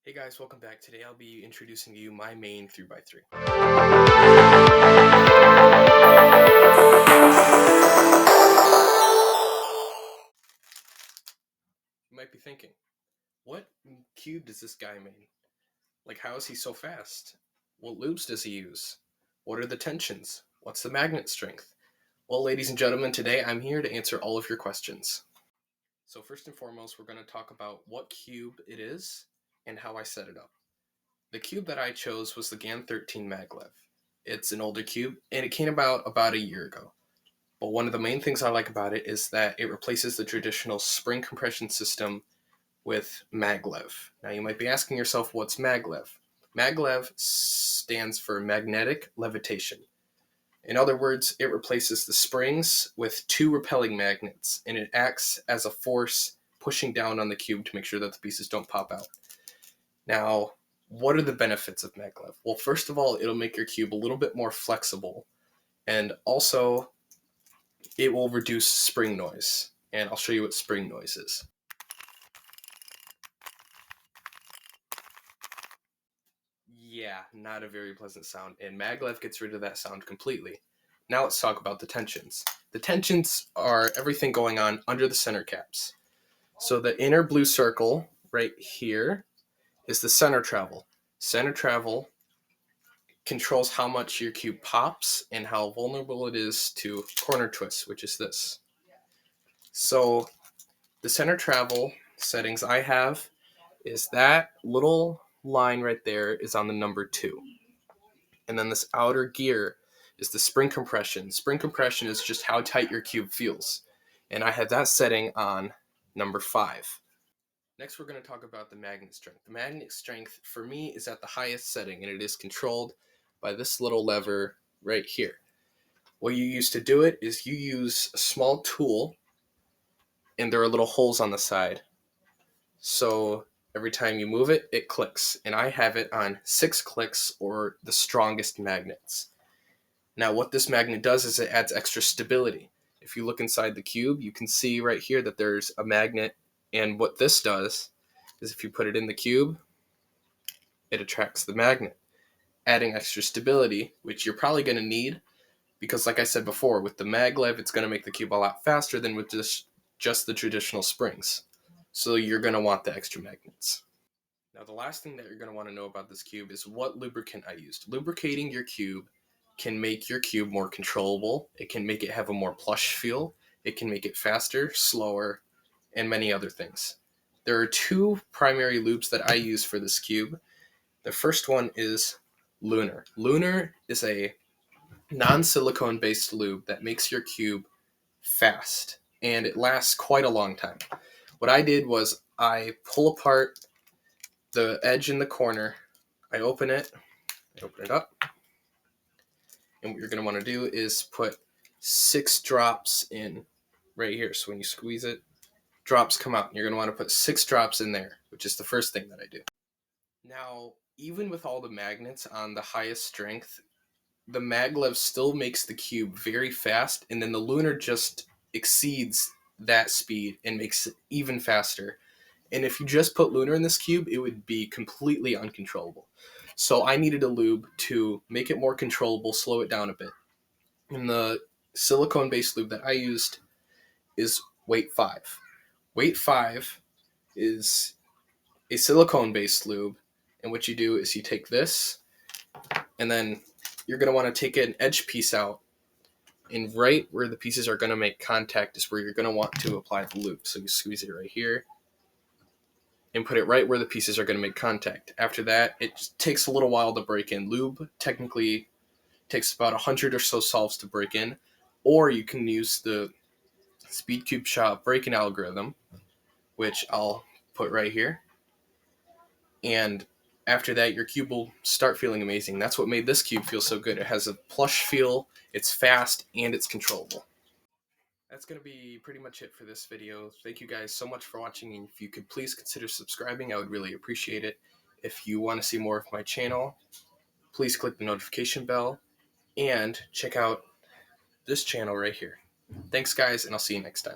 Hey guys, welcome back. Today I'll be introducing to you my main 3x3. You might be thinking, what cube does this guy make? Like, how is he so fast? What loops does he use? What are the tensions? What's the magnet strength? Well, ladies and gentlemen, today I'm here to answer all of your questions. So first and foremost, we're going to talk about what cube it is and how I set it up. The cube that I chose was the GAN 13 maglev. It's an older cube, and it came about a year ago. But one of the main things I like about it is that it replaces the traditional spring compression system with maglev. Now you might be asking yourself, what's maglev? Maglev stands for magnetic levitation. In other words, it replaces the springs with two repelling magnets, and it acts as a force pushing down on the cube to make sure that the pieces don't pop out. Now, what are the benefits of maglev? Well, first of all, it'll make your cube a little bit more flexible, and also it will reduce spring noise. And I'll show you what spring noise is. Yeah, not a very pleasant sound, and maglev gets rid of that sound completely. Now let's talk about the tensions. The tensions are everything going on under the center caps. So the inner blue circle right here is the center travel. Center travel controls how much your cube pops and how vulnerable it is to corner twists, which is this. So the center travel settings I have is that little line right there is on the number 2. And then this outer gear is the spring compression. Spring compression is just how tight your cube feels. And I have that setting on number 5. Next, we're going to talk about the magnet strength. The magnet strength for me is at the highest setting, and it is controlled by this little lever right here. What you use to do it is you use a small tool, and there are little holes on the side. So every time you move it, it clicks. And I have it on 6 clicks, or the strongest magnets. Now what this magnet does is it adds extra stability. If you look inside the cube, you can see right here that there's a magnet. And what this does is if you put it in the cube, it attracts the magnet, adding extra stability, which you're probably going to need because, like I said before, with the maglev, it's going to make the cube a lot faster than with just the traditional springs. So you're going to want the extra magnets. Now, the last thing that you're going to want to know about this cube is what lubricant I used. Lubricating your cube can make your cube more controllable. It can make it have a more plush feel. It can make it faster, slower, and many other things. There are 2 primary lubes that I use for this cube. The first one is Lunar. Lunar is a non-silicone based lube that makes your cube fast, and it lasts quite a long time. What I did was I pull apart the edge in the corner, I open it up, and what you're going to want to do is put 6 drops in right here. So when you squeeze it, drops come out. You're going to want to put 6 drops in there, which is the first thing that I do. Now, even with all the magnets on the highest strength, the maglev still makes the cube very fast, and then the Lunar just exceeds that speed and makes it even faster. And if you just put Lunar in this cube, it would be completely uncontrollable. So I needed a lube to make it more controllable, slow it down a bit. And the silicone-based lube that I used is Weight 5. Weight 5 is a silicone-based lube, and what you do is you take this, and then you're going to want to take an edge piece out, and right where the pieces are going to make contact is where you're going to want to apply the lube. So you squeeze it right here, and put it right where the pieces are going to make contact. After that, it takes a little while to break in. Lube technically takes about 100 or so solves to break in, or you can use the Speedcube Shop break-in algorithm, which I'll put right here. And after that, your cube will start feeling amazing. That's what made this cube feel so good. It has a plush feel, it's fast, and it's controllable. That's going to be pretty much it for this video. Thank you guys so much for watching, and if you could please consider subscribing, I would really appreciate it. If you want to see more of my channel, please click the notification bell and check out this channel right here. Thanks guys, and I'll see you next time.